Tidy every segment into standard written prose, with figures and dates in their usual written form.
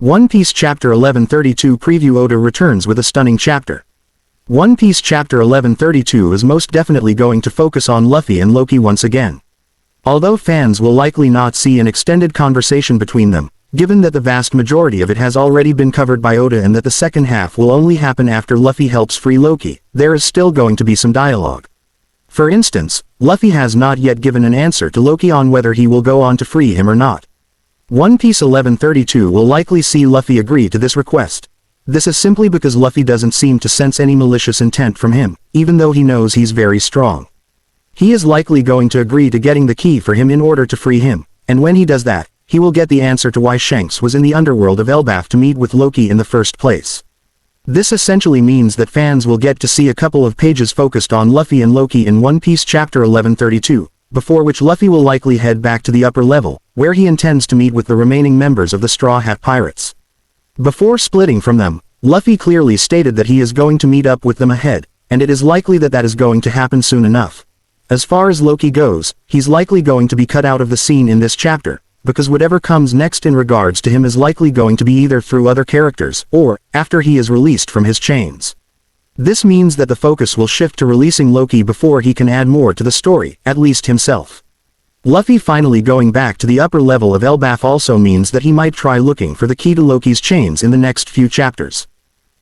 One Piece Chapter 1132 Preview. Oda returns with a stunning chapter. One Piece Chapter 1132 is most definitely going to focus on Luffy and Loki once again. Although fans will likely not see an extended conversation between them, given that the vast majority of it has already been covered by Oda and that the second half will only happen after Luffy helps free Loki, there is still going to be some dialogue. For instance, Luffy has not yet given an answer to Loki on whether he will go on to free him or not. One Piece 1132 will likely see Luffy agree to this request. This is simply because Luffy doesn't seem to sense any malicious intent from him, even though he knows he's very strong. He is likely going to agree to getting the key for him in order to free him, and when he does that, he will get the answer to why Shanks was in the underworld of Elbaf to meet with Loki in the first place. This essentially means that fans will get to see a couple of pages focused on Luffy and Loki in One Piece Chapter 1132, before which Luffy will likely head back to the upper level, where he intends to meet with the remaining members of the Straw Hat Pirates. Before splitting from them, Luffy clearly stated that he is going to meet up with them ahead, and it is likely that that is going to happen soon enough. As far as Loki goes, he's likely going to be cut out of the scene in this chapter, because whatever comes next in regards to him is likely going to be either through other characters, or after he is released from his chains. This means that the focus will shift to releasing Loki before he can add more to the story, at least himself. Luffy finally going back to the upper level of Elbaf also means that he might try looking for the key to Loki's chains in the next few chapters.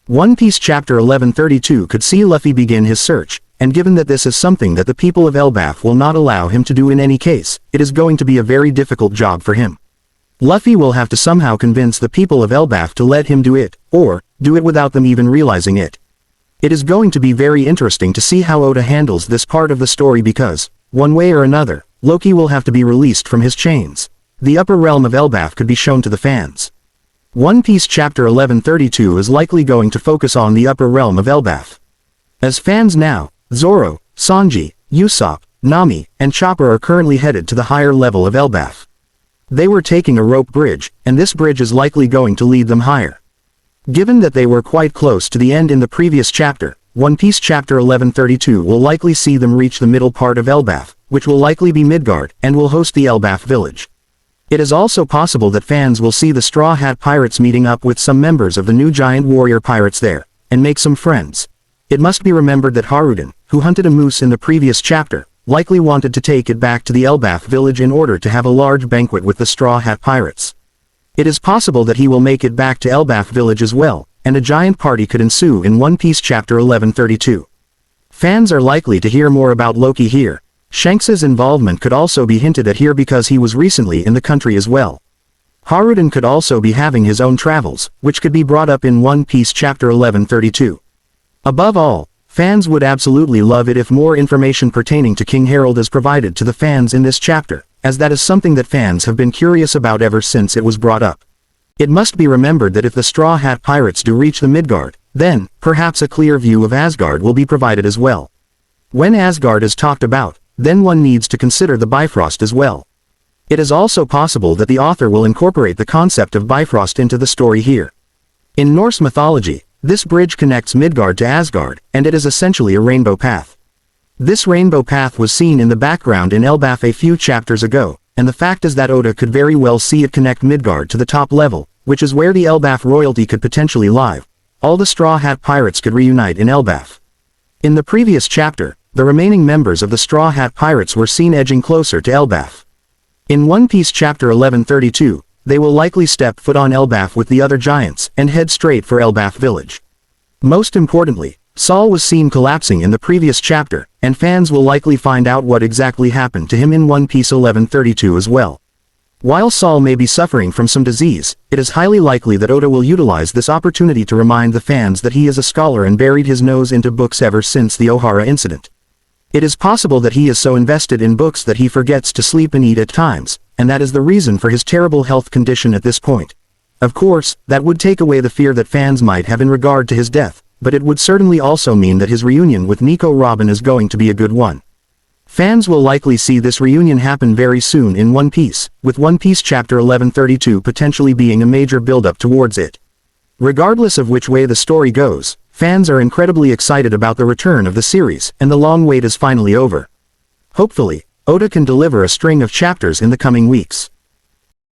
One Piece Chapter 1132 could see Luffy begin his search, and given that this is something that the people of Elbaf will not allow him to do in any case, it is going to be a very difficult job for him. Luffy will have to somehow convince the people of Elbaf to let him do it, or do it without them even realizing it. It is going to be very interesting to see how Oda handles this part of the story because, one way or another, Loki will have to be released from his chains. The upper realm of Elbaf could be shown to the fans. One Piece Chapter 1132 is likely going to focus on the upper realm of Elbaf. As fans now, Zoro, Sanji, Usopp, Nami, and Chopper are currently headed to the higher level of Elbaf. They were taking a rope bridge, and this bridge is likely going to lead them higher. Given that they were quite close to the end in the previous chapter, One Piece Chapter 1132 will likely see them reach the middle part of Elbaf, which will likely be Midgard, and will host the Elbaf village. It is also possible that fans will see the Straw Hat Pirates meeting up with some members of the new Giant Warrior Pirates there, and make some friends. It must be remembered that Haruden, who hunted a moose in the previous chapter, likely wanted to take it back to the Elbaf village in order to have a large banquet with the Straw Hat Pirates. It is possible that he will make it back to Elbaf village as well, and a giant party could ensue in One Piece Chapter 1132. Fans are likely to hear more about Loki here. Shanks's involvement could also be hinted at here because he was recently in the country as well. Haruden could also be having his own travels, which could be brought up in One Piece Chapter 1132. Above all, fans would absolutely love it if more information pertaining to King Harold is provided to the fans in this chapter, as that is something that fans have been curious about ever since it was brought up. It must be remembered that if the Straw Hat Pirates do reach the Midgard, then, perhaps a clear view of Asgard will be provided as well. When Asgard is talked about, then one needs to consider the Bifrost as well. It is also possible that the author will incorporate the concept of Bifrost into the story here. In Norse mythology, this bridge connects Midgard to Asgard, and it is essentially a rainbow path. This rainbow path was seen in the background in Elbaf a few chapters ago, and the fact is that Oda could very well see it connect Midgard to the top level, which is where the Elbaf royalty could potentially lie. All the Straw Hat Pirates could reunite in Elbaf. In the previous chapter, the remaining members of the Straw Hat Pirates were seen edging closer to Elbaf. In One Piece Chapter 1132, they will likely step foot on Elbaf with the other giants and head straight for Elbaf village. Most importantly, Saul was seen collapsing in the previous chapter, and fans will likely find out what exactly happened to him in One Piece 1132 as well. While Saul may be suffering from some disease, it is highly likely that Oda will utilize this opportunity to remind the fans that he is a scholar and buried his nose into books ever since the Ohara incident. It is possible that he is so invested in books that he forgets to sleep and eat at times, and that is the reason for his terrible health condition at this point. Of course, that would take away the fear that fans might have in regard to his death, but it would certainly also mean that his reunion with Nico Robin is going to be a good one. Fans will likely see this reunion happen very soon in One Piece, with One Piece Chapter 1132 potentially being a major build-up towards it. Regardless of which way the story goes, fans are incredibly excited about the return of the series, and the long wait is finally over. Hopefully, Oda can deliver a string of chapters in the coming weeks.